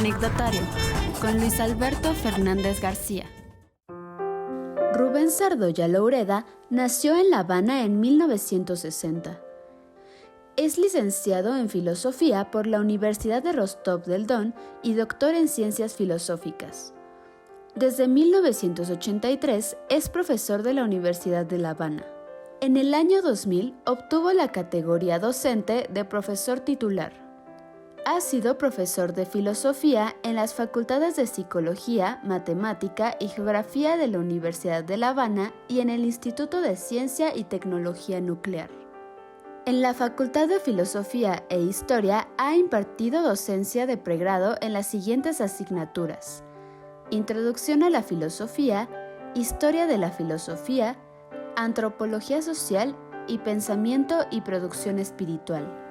Anecdotario, con Luis Alberto Fernández García. Rubén Sardoya Loureda nació en La Habana en 1960. Es licenciado en Filosofía por la Universidad de Rostov del Don y doctor en Ciencias Filosóficas. Desde 1983 es profesor de la Universidad de La Habana. En el año 2000 obtuvo la categoría docente de profesor titular. Ha sido profesor de filosofía en las facultades de Psicología, Matemática y Geografía de la Universidad de La Habana y en el Instituto de Ciencia y Tecnología Nuclear. En la Facultad de Filosofía e Historia ha impartido docencia de pregrado en las siguientes asignaturas: Introducción a la Filosofía, Historia de la Filosofía, Antropología Social y Pensamiento y Producción Espiritual.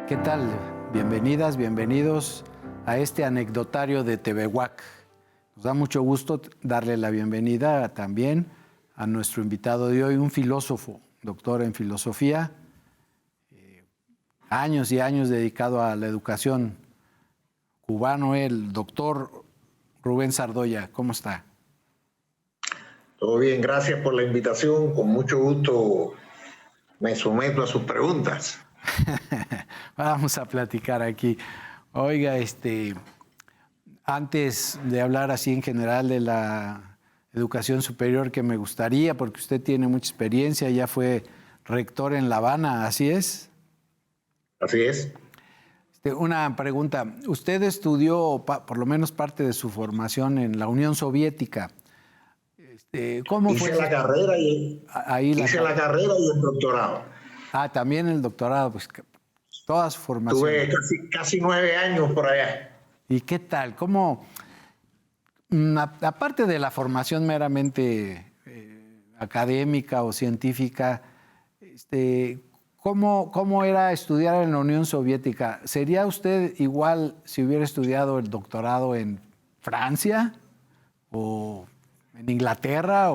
¿Qué tal? Bienvenidas, bienvenidos a este anecdotario de TVWAC. Nos da mucho gusto darle la bienvenida también a nuestro invitado de hoy, un filósofo, doctor en filosofía, años y años dedicado a la educación, cubano, el doctor Rubén Sardoya. ¿Cómo está? Todo bien, gracias por la invitación. Con mucho gusto me someto a sus preguntas. Vamos a platicar aquí. Oiga, antes de hablar así en general de la educación superior, que me gustaría, porque usted tiene mucha experiencia, ya fue rector en La Habana, ¿así es? Así es. Una pregunta. Usted estudió, por lo menos parte de su formación, en la Unión Soviética. ¿Cómo fue? La carrera y la carrera y el doctorado. Ah, también el doctorado, pues toda su formación. Tuve casi 9 años por allá. ¿Y qué tal? ¿Cómo, aparte de la formación meramente académica o científica, ¿cómo era estudiar en la Unión Soviética? ¿Sería usted igual si hubiera estudiado el doctorado en Francia o en Inglaterra?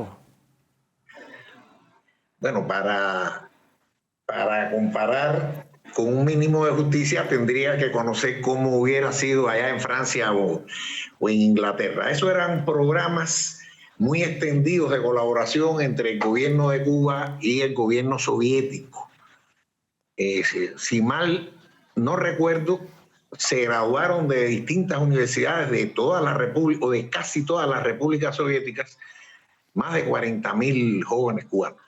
Bueno, para comparar con un mínimo de justicia tendría que conocer cómo hubiera sido allá en Francia o en Inglaterra. Esos eran programas muy extendidos de colaboración entre el gobierno de Cuba y el gobierno soviético. Si mal no recuerdo, se graduaron de distintas universidades de toda la república o de casi todas las repúblicas soviéticas más de 40.000 jóvenes cubanos.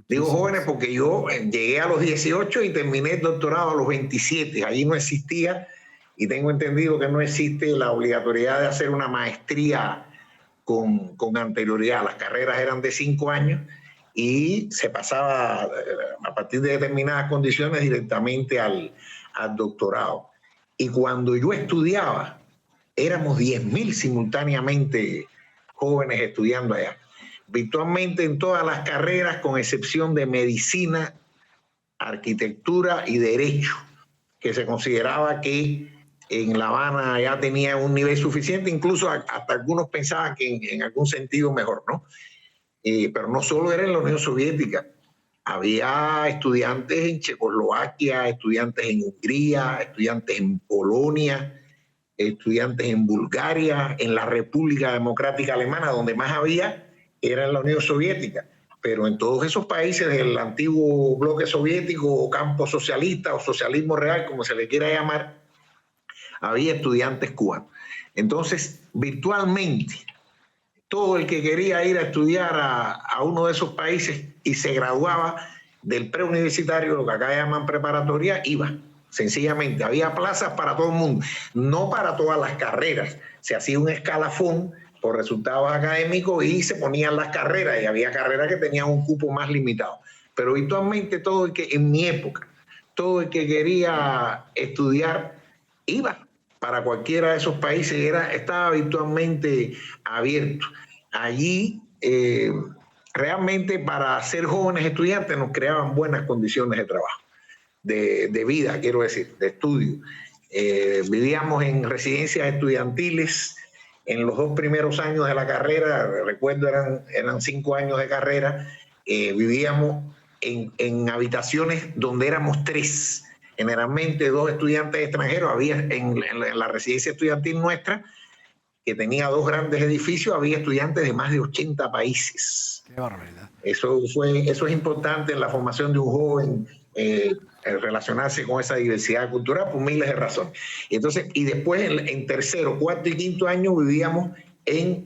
Digo jóvenes porque yo llegué a los 18 y terminé el doctorado a los 27. Allí no existía, y tengo entendido que no existe la obligatoriedad de hacer una maestría con anterioridad. Las carreras eran de 5 años y se pasaba a partir de determinadas condiciones directamente al doctorado. Y cuando yo estudiaba, éramos 10.000 simultáneamente jóvenes estudiando allá. Virtualmente en todas las carreras, con excepción de medicina, arquitectura y derecho, que se consideraba que en La Habana ya tenía un nivel suficiente, incluso hasta algunos pensaban que en algún sentido mejor, ¿no? Pero no solo era en la Unión Soviética, había estudiantes en Checoslovaquia, estudiantes en Hungría, estudiantes en Polonia, estudiantes en Bulgaria, en la República Democrática Alemana, donde más había era en la Unión Soviética, pero en todos esos países del antiguo bloque soviético o campo socialista o socialismo real, como se le quiera llamar, había estudiantes cubanos. Entonces, virtualmente, todo el que quería ir a estudiar a uno de esos países y se graduaba del preuniversitario, lo que acá llaman preparatoria, iba. Sencillamente, había plazas para todo el mundo, no para todas las carreras. Se hacía un escalafón por resultados académicos y se ponían las carreras, y había carreras que tenían un cupo más limitado. Pero virtualmente todo el que, en mi época, todo el que quería estudiar iba para cualquiera de esos países, estaba virtualmente abierto. Allí realmente para ser jóvenes estudiantes nos creaban buenas condiciones de trabajo, de vida, quiero decir, de estudio. Vivíamos en residencias estudiantiles. En los 2 primeros años de la carrera, recuerdo eran 5 años de carrera, vivíamos en habitaciones donde éramos 3. generalmente 2 estudiantes extranjeros. Había en la residencia estudiantil nuestra, que tenía 2 grandes edificios, había estudiantes de más de 80 países. Qué barbaridad. Eso es importante en la formación de un joven, relacionarse con esa diversidad cultural por miles de razones. Entonces, y después en tercero, cuarto y quinto año vivíamos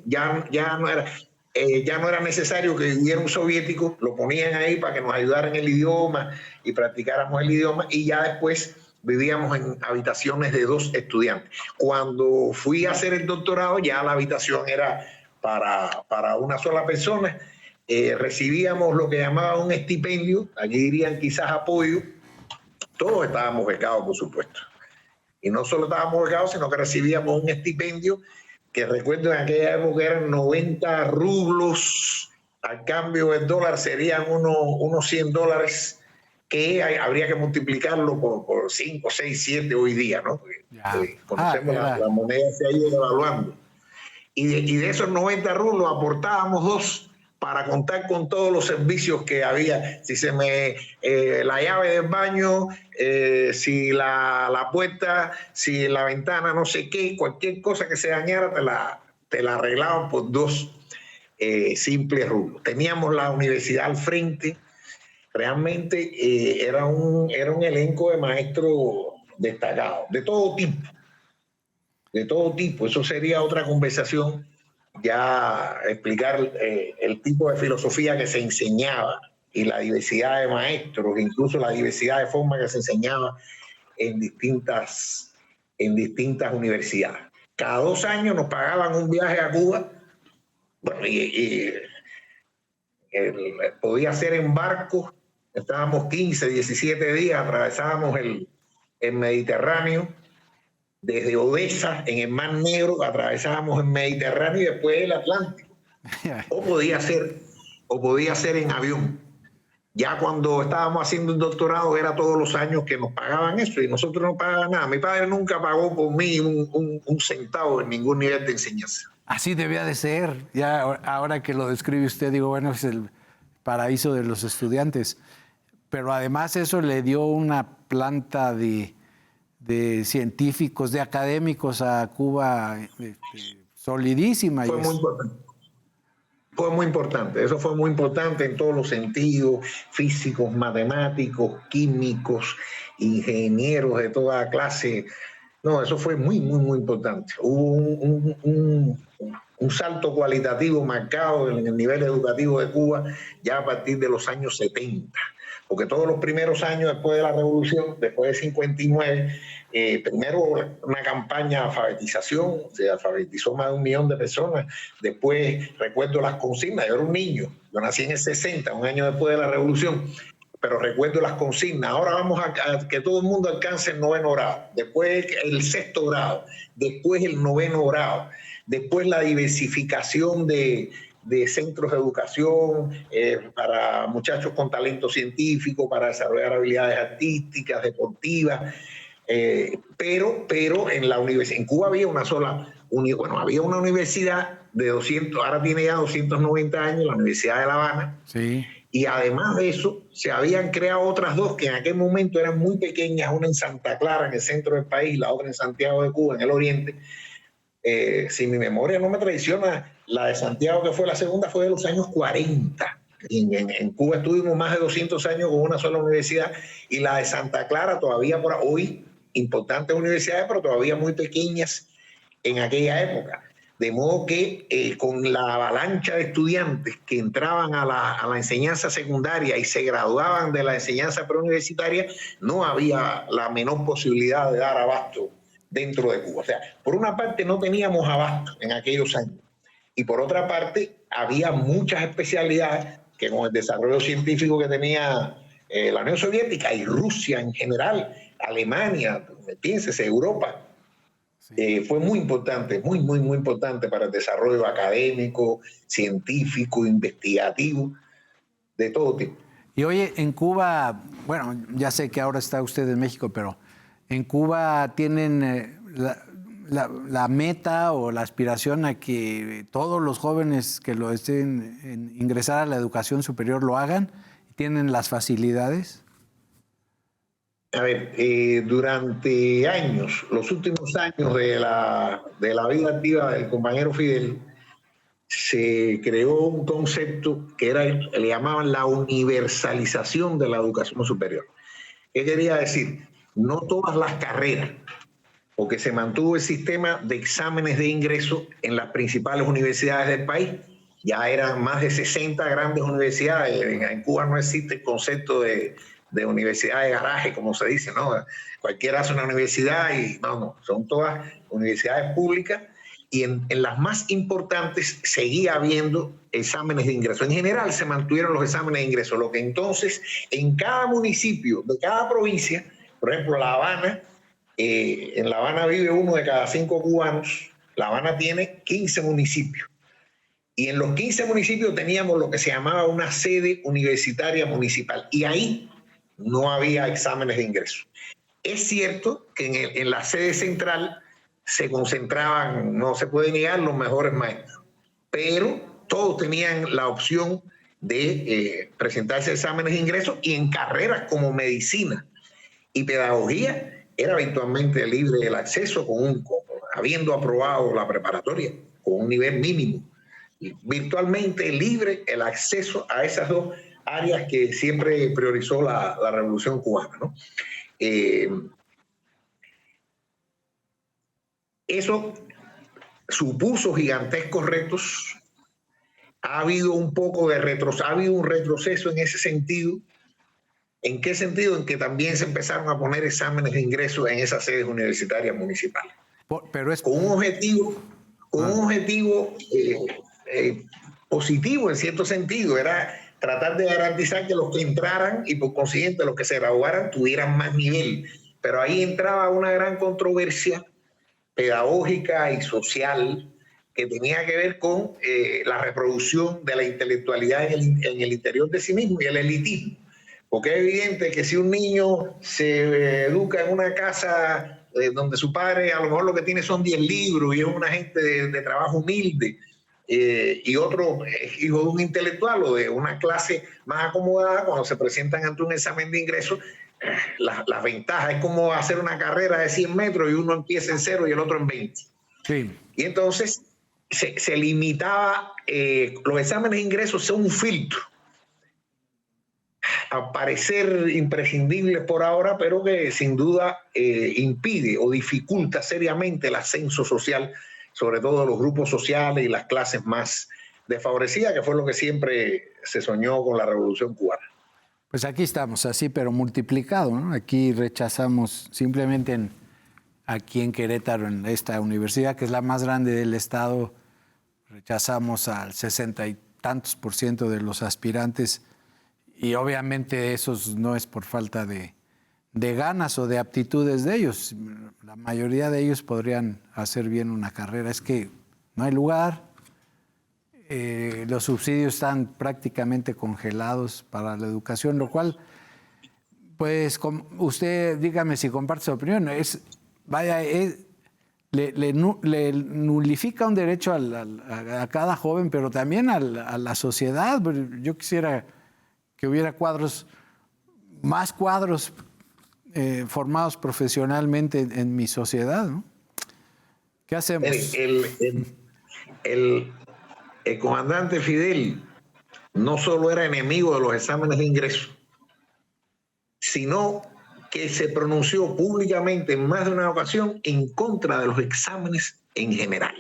ya no era necesario que viviera un soviético, lo ponían ahí para que nos ayudaran en el idioma y practicáramos el idioma, y ya después vivíamos en habitaciones de 2 estudiantes. Cuando fui a hacer el doctorado, ya la habitación era para una sola persona. Recibíamos lo que llamaban un estipendio, aquí dirían quizás apoyo. Todos estábamos becados, por supuesto. Y no solo estábamos becados, sino que recibíamos un estipendio que recuerdo en aquella época eran 90 rublos, al cambio del dólar serían unos $100, que habría que multiplicarlo por 5, 6, 7 hoy día, ¿no? Conocemos la moneda se ha ido devaluando. Y de esos 90 rublos aportábamos 2 para contar con todos los servicios que había. Si la llave del baño, si la puerta, si la ventana, no sé qué, cualquier cosa que se dañara te la arreglaban por 2 simples rublos. Teníamos la universidad al frente. Realmente era un elenco de maestros destacados, de todo tipo. Eso sería otra conversación, ya explicar el tipo de filosofía que se enseñaba y la diversidad de maestros, incluso la diversidad de formas que se enseñaba en distintas universidades. Cada 2 años nos pagaban un viaje a Cuba, bueno, podía ser en barco. Estábamos 15, 17 días, atravesábamos el Mediterráneo, desde Odessa, en el Mar Negro, atravesábamos el Mediterráneo y después el Atlántico. O podía ser en avión. Ya cuando estábamos haciendo el doctorado era todos los años que nos pagaban eso y nosotros no pagaban nada. Mi padre nunca pagó por mí un centavo en ningún nivel de enseñanza. Así debía de ser. Ya ahora que lo describe usted, digo, bueno, es el paraíso de los estudiantes. Pero además eso le dio una planta de científicos, de académicos a Cuba solidísima. Fue muy importante. Fue muy importante. Eso fue muy importante en todos los sentidos: físicos, matemáticos, químicos, ingenieros de toda clase. No, eso fue muy, muy, muy importante. Hubo un salto cualitativo marcado en el nivel educativo de Cuba ya a partir de los años 70. Porque todos los primeros años después de la Revolución, después de 59, primero una campaña de alfabetización, se alfabetizó más de 1 millón de personas. Después recuerdo las consignas, yo era un niño, yo nací en el 60, un año después de la Revolución, pero recuerdo las consignas. Ahora vamos a que todo el mundo alcance el 9º grado, después el 6º grado, después el 9º grado, después la diversificación de centros de educación para muchachos con talento científico, para desarrollar habilidades artísticas, deportivas, pero en Cuba había había una universidad de 200, ahora tiene ya 290 años, la Universidad de La Habana, sí. Y además de eso se habían creado otras 2 que en aquel momento eran muy pequeñas, una en Santa Clara, en el centro del país, la otra en Santiago de Cuba, en el oriente. Si mi memoria no me traiciona, la de Santiago, que fue la segunda, fue de los años 40. En Cuba estuvimos más de 200 años con una sola universidad, y la de Santa Clara todavía por hoy, importantes universidades, pero todavía muy pequeñas en aquella época. De modo que con la avalancha de estudiantes que entraban a la enseñanza secundaria y se graduaban de la enseñanza preuniversitaria, no había la menor posibilidad de dar abasto dentro de Cuba. O sea, por una parte no teníamos abasto en aquellos años, y por otra parte había muchas especialidades que con el desarrollo científico que tenía la Unión Soviética y Rusia en general, Alemania, piénsese, Europa, sí. Fue muy importante, muy, muy, muy importante para el desarrollo académico, científico, investigativo, de todo tipo. Y oye, en Cuba, bueno, ya sé que ahora está usted en México, pero en Cuba tienen la meta o la aspiración a que todos los jóvenes que lo deseen ingresar a la educación superior lo hagan. ¿Tienen las facilidades? A ver, durante años, los últimos años de la vida activa del compañero Fidel, se creó un concepto que le llamaban la universalización de la educación superior. ¿Qué quería decir? No todas las carreras, porque se mantuvo el sistema de exámenes de ingreso en las principales universidades del país. Ya eran más de 60 grandes universidades. En Cuba no existe el concepto de universidad de garaje, como se dice, ¿no? Cualquiera hace una universidad y no, son todas universidades públicas, y en las más importantes seguía habiendo exámenes de ingreso. En general se mantuvieron los exámenes de ingreso, lo que entonces en cada municipio de cada provincia, por ejemplo La Habana, en La Habana vive 1 de cada 5 cubanos. La Habana tiene 15 municipios. Y en los 15 municipios teníamos lo que se llamaba una sede universitaria municipal. Y ahí no había exámenes de ingreso. Es cierto que en la sede central se concentraban, no se puede negar, los mejores maestros. Pero todos tenían la opción de presentarse exámenes de ingreso, y en carreras como medicina y pedagogía era virtualmente libre el acceso, habiendo aprobado la preparatoria con un nivel mínimo. Virtualmente libre el acceso a esas dos áreas que siempre priorizó la Revolución Cubana, ¿no? Eso supuso gigantescos retos. Ha habido un retroceso en ese sentido. ¿En qué sentido? En que también se empezaron a poner exámenes de ingreso en esas sedes universitarias municipales. Pero es... Con un objetivo positivo en cierto sentido. Era tratar de garantizar que los que entraran y por consiguiente los que se graduaran tuvieran más nivel. Pero ahí entraba una gran controversia pedagógica y social que tenía que ver con la reproducción de la intelectualidad en el interior de sí mismo y el elitismo. Porque es evidente que si un niño se educa en una casa donde su padre a lo mejor lo que tiene son 10 libros y es una gente de trabajo humilde, y otro es hijo de un intelectual o de una clase más acomodada, cuando se presentan ante un examen de ingreso, las ventajas es como hacer una carrera de 100 metros y uno empieza en 0 y el otro en 20. Sí. Y entonces se limitaba, los exámenes de ingreso son un filtro, a parecer imprescindibles por ahora, pero que sin duda impide o dificulta seriamente el ascenso social, sobre todo de los grupos sociales y las clases más desfavorecidas, que fue lo que siempre se soñó con la Revolución Cubana. Pues aquí estamos, así, pero multiplicado, ¿no? Aquí rechazamos simplemente aquí en Querétaro, en esta universidad, que es la más grande del estado, rechazamos al 60 y tantos % de los aspirantes, y obviamente eso no es por falta de ganas o de aptitudes de ellos. La mayoría de ellos podrían hacer bien una carrera. Es que no hay lugar, los subsidios están prácticamente congelados para la educación, lo cual, pues, usted dígame si comparte su opinión, le nulifica un derecho a cada joven, pero también a la sociedad. Yo quisiera que hubiera más cuadros formados profesionalmente en mi sociedad, ¿no? ¿Qué hacemos? El comandante Fidel no solo era enemigo de los exámenes de ingreso, sino que se pronunció públicamente en más de una ocasión en contra de los exámenes en general.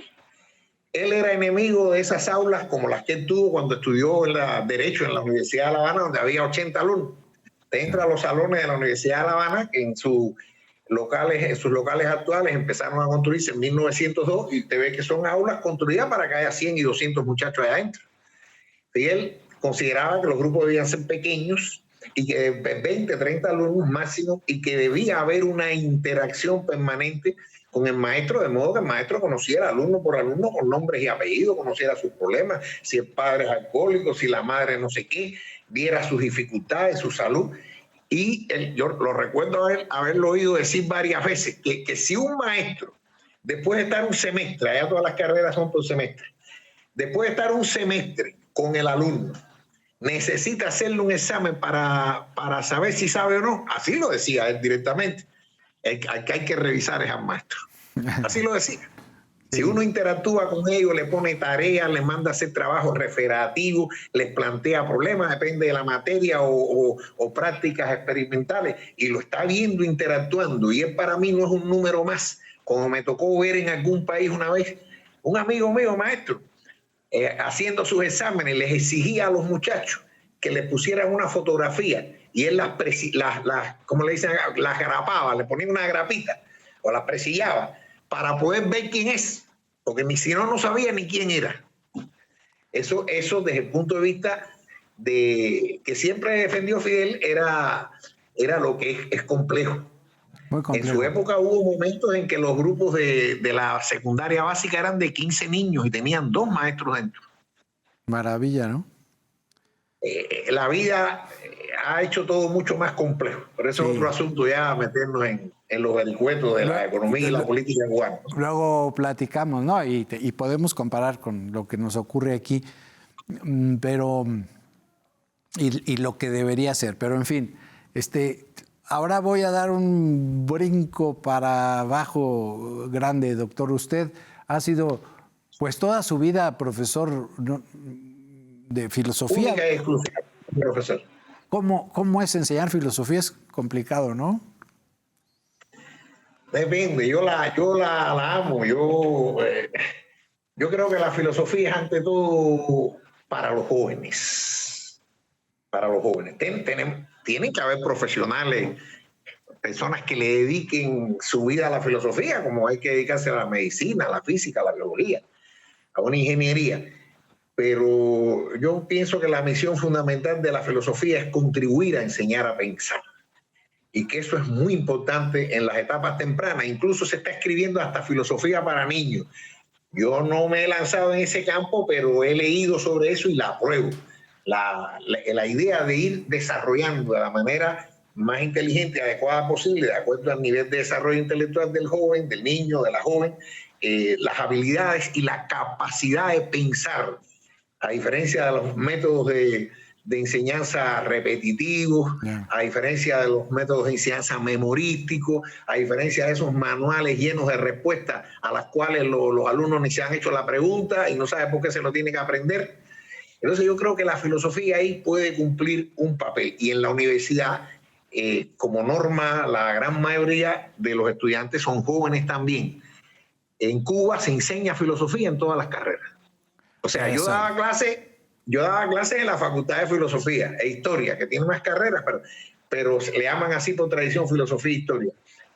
Él era enemigo de esas aulas como las que él tuvo cuando estudió Derecho en la Universidad de La Habana, donde había 80 alumnos. Te entra a los salones de la Universidad de La Habana, que en sus locales actuales empezaron a construirse en 1902, y te ve que son aulas construidas para que haya 100 y 200 muchachos allá adentro. Y él consideraba que los grupos debían ser pequeños y que 20, 30 alumnos máximo, y que debía haber una interacción permanente con el maestro, de modo que el maestro conociera alumno por alumno con nombres y apellidos, conociera sus problemas, si el padre es alcohólico, si la madre no sé qué, viera sus dificultades, su salud. Y yo lo recuerdo haberlo oído decir varias veces, que si un maestro, después de estar un semestre, allá todas las carreras son por semestre, después de estar un semestre con el alumno, necesita hacerle un examen para saber si sabe o no. Así lo decía él directamente. Hay que revisar es al maestro. Así lo decía. Si uno interactúa con ellos, le pone tareas, les manda a hacer trabajo referativo, les plantea problemas, depende de la materia o prácticas experimentales, y lo está viendo interactuando, y él para mí no es un número más. Como me tocó ver en algún país una vez, un amigo mío, maestro, haciendo sus exámenes, les exigía a los muchachos que le pusieran una fotografía, y él como le dicen, las grapaba, le ponía una grapita, o las presillaba, para poder ver quién es, porque si no sabía ni quién era. Eso desde el punto de vista de que siempre defendió Fidel era lo que es complejo. Muy complejo. En su época hubo momentos en que los grupos de la secundaria básica eran de 15 niños y tenían 2 maestros dentro. Maravilla, ¿no? La vida ha hecho todo mucho más complejo. Por eso es otro asunto ya meternos en los vericuetos de la economía y la política cubana. Luego platicamos, ¿no? Y podemos comparar con lo que nos ocurre aquí, pero y lo que debería ser. Pero en fin, ahora voy a dar un brinco para abajo grande, doctor. Usted ha sido, pues, toda su vida profesor de filosofía. Única y exclusiva, profesor. ¿Cómo es enseñar filosofía? Es complicado, ¿no? Depende, yo la amo. Yo creo que la filosofía es ante todo para los jóvenes. Para los jóvenes. Tienen que haber profesionales, personas que le dediquen su vida a la filosofía, como hay que dedicarse a la medicina, a la física, a la biología, a una ingeniería. Pero yo pienso que la misión fundamental de la filosofía es contribuir a enseñar a pensar. Y que eso es muy importante en las etapas tempranas. Incluso se está escribiendo hasta filosofía para niños. Yo no me he lanzado en ese campo, pero he leído sobre eso y la apruebo. La idea de ir desarrollando de la manera más inteligente y adecuada posible, de acuerdo al nivel de desarrollo intelectual del joven, del niño, de la joven, las habilidades y la capacidad de pensar, a diferencia de los métodos de enseñanza repetitivos, a diferencia de los métodos de enseñanza memorísticos, a diferencia de esos manuales llenos de respuestas a las cuales los alumnos ni se han hecho la pregunta y no saben por qué se lo tienen que aprender. Entonces yo creo que la filosofía ahí puede cumplir un papel. Y en la universidad, como norma, la gran mayoría de los estudiantes son jóvenes también. En Cuba se enseña filosofía en todas las carreras. O sea, yo daba clases en la Facultad de Filosofía e Historia, que tiene unas carreras, pero le llaman así por tradición filosofía e historia.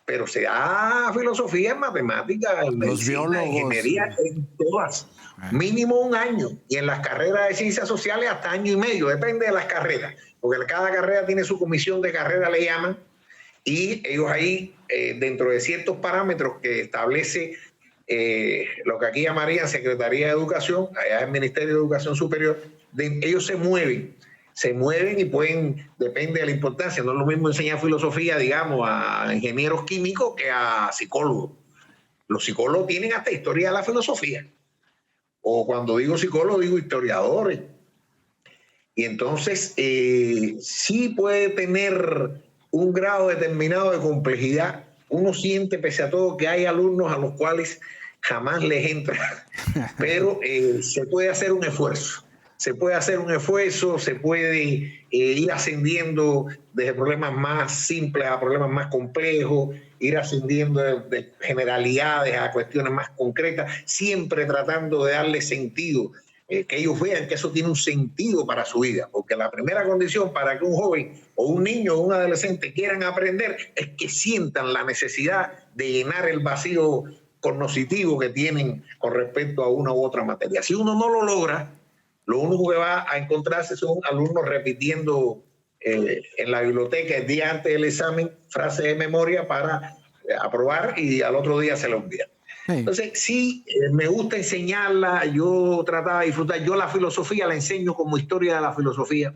Pero se da filosofía en matemáticas, en medicina, en ingeniería, en todas. Mínimo 1 año. Y en las carreras de ciencias sociales hasta 1 año y medio. Depende de las carreras. Porque cada carrera tiene su comisión de carrera, le llaman. Y ellos ahí, dentro de ciertos parámetros que establece lo que aquí llamarían Secretaría de Educación, allá es el Ministerio de Educación Superior, ellos se mueven y pueden, depende de la importancia, no es lo mismo enseñar filosofía, digamos, a ingenieros químicos que a psicólogos. Los psicólogos tienen hasta historia de la filosofía, o cuando digo psicólogos digo historiadores, y entonces sí puede tener un grado determinado de complejidad. Uno siente, pese a todo, que hay alumnos a los cuales jamás les entra, pero se puede hacer un esfuerzo. Se puede ir ascendiendo desde problemas más simples a problemas más complejos, ir ascendiendo de generalidades a cuestiones más concretas, siempre tratando de darle sentido, que ellos vean que eso tiene un sentido para su vida, porque la primera condición para que un joven o un niño o un adolescente quieran aprender es que sientan la necesidad de llenar el vacío cognoscitivo que tienen con respecto a una u otra materia. Si uno no lo logra, lo único que va a encontrarse son alumnos repitiendo en la biblioteca el día antes del examen frases de memoria para aprobar y al otro día se lo olvidan. Sí. Entonces, sí, me gusta enseñarla, yo trataba de disfrutar. Yo la filosofía la enseño como historia de la filosofía.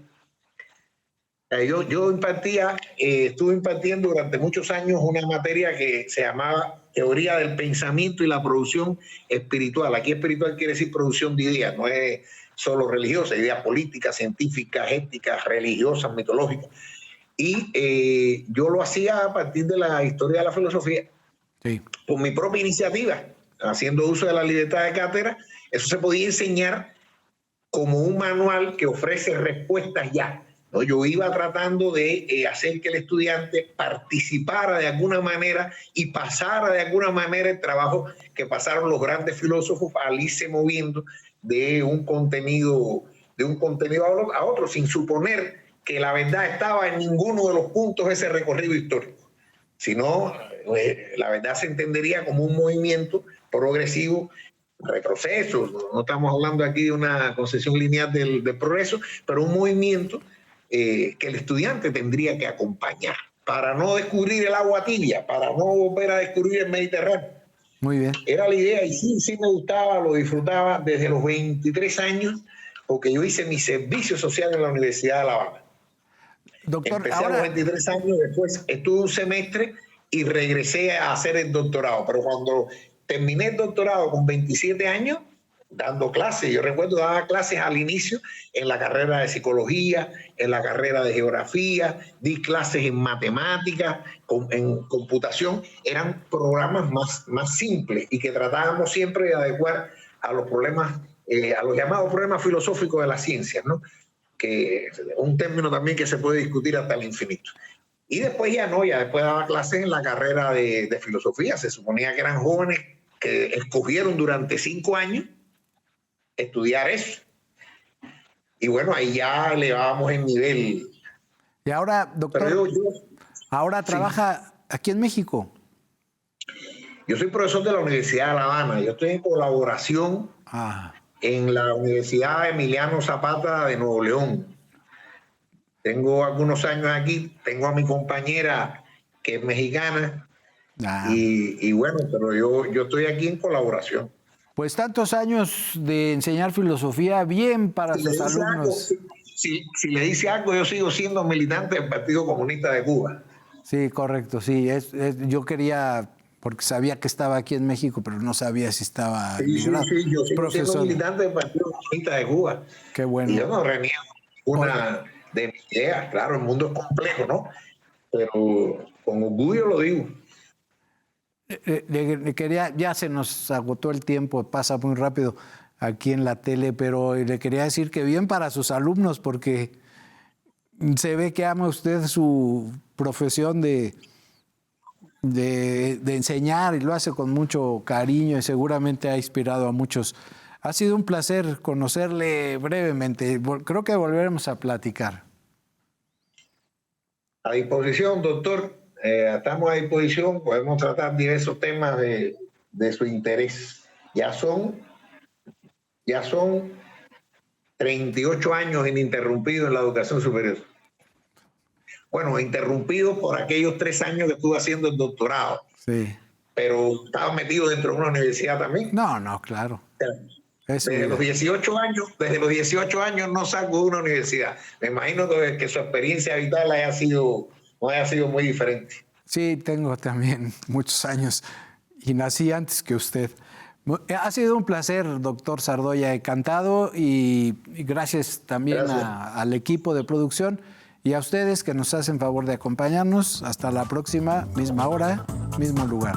Yo impartía, estuve impartiendo durante muchos años una materia que se llamaba Teoría del Pensamiento y la Producción Espiritual. Aquí espiritual quiere decir producción de ideas, no es solo religiosa, ideas políticas, científicas, éticas, religiosas, mitológicas. Y yo lo hacía a partir de la historia de la filosofía, sí, por mi propia iniciativa, haciendo uso de la libertad de cátedra. Eso se podía enseñar como un manual que ofrece respuestas ya, ¿no? Yo iba tratando de hacer que el estudiante participara de alguna manera y pasara de alguna manera el trabajo que pasaron los grandes filósofos al irse moviendo de un contenido a otro, sin suponer que la verdad estaba en ninguno de los puntos de ese recorrido histórico, sino la verdad se entendería como un movimiento progresivo, retroceso. No estamos hablando aquí de una concepción lineal del progreso, pero un movimiento que el estudiante tendría que acompañar para no descubrir el agua tibia, para no volver a descubrir el Mediterráneo. Muy bien. Era la idea y sí me gustaba, lo disfrutaba desde los 23 años, porque yo hice mi servicio social en la Universidad de La Habana. Doctor, empecé a los 23 años, después estuve un semestre y regresé a hacer el doctorado. Pero cuando terminé el doctorado con 27 años, dando clases, yo recuerdo daba clases al inicio en la carrera de psicología, en la carrera de geografía, di clases en matemáticas, en computación. Eran programas más simples y que tratábamos siempre de adecuar a los problemas, a los llamados problemas filosóficos de las ciencias, ¿no? Que es un término también que se puede discutir hasta el infinito. Y después ya después daba clases en la carrera de filosofía. Se suponía que eran jóvenes que escogieron durante 5 años estudiar eso. Y bueno, ahí ya elevábamos el nivel. Y ahora, doctor, ahora trabaja aquí en México. Yo soy profesor de la Universidad de La Habana. Yo estoy en colaboración en la Universidad Emiliano Zapata de Nuevo León. Tengo algunos años aquí, tengo a mi compañera que es mexicana, y bueno, pero yo estoy aquí en colaboración. Pues tantos años de enseñar filosofía, bien para sus alumnos. Si le dice algo, yo sigo siendo militante del Partido Comunista de Cuba. Sí, correcto, sí. Yo quería, porque sabía que estaba aquí en México, pero no sabía si estaba migrado. Sí, yo sigo siendo militante del Partido Comunista de Cuba. Qué bueno. Y yo no reniego una de mis ideas. Claro, el mundo es complejo, ¿no? Pero con orgullo lo digo. Ya se nos agotó el tiempo, pasa muy rápido aquí en la tele, pero le quería decir que bien para sus alumnos, porque se ve que ama usted su profesión de enseñar y lo hace con mucho cariño y seguramente ha inspirado a muchos. Ha sido un placer conocerle brevemente. Creo que volveremos a platicar. A disposición, doctor. Estamos a disposición. Podemos tratar diversos temas de su interés. Ya son 38 años ininterrumpidos en la educación superior. Bueno, interrumpidos por aquellos 3 años que estuve haciendo el doctorado. Sí. Pero estaba metido dentro de una universidad también. No, claro. Desde los 18 años no salgo de una universidad. Me imagino que su experiencia vital no haya sido muy diferente. Sí, tengo también muchos años y nací antes que usted. Ha sido un placer, doctor Sardoya, encantado y gracias también al equipo de producción y a ustedes que nos hacen favor de acompañarnos. Hasta la próxima, misma hora, mismo lugar.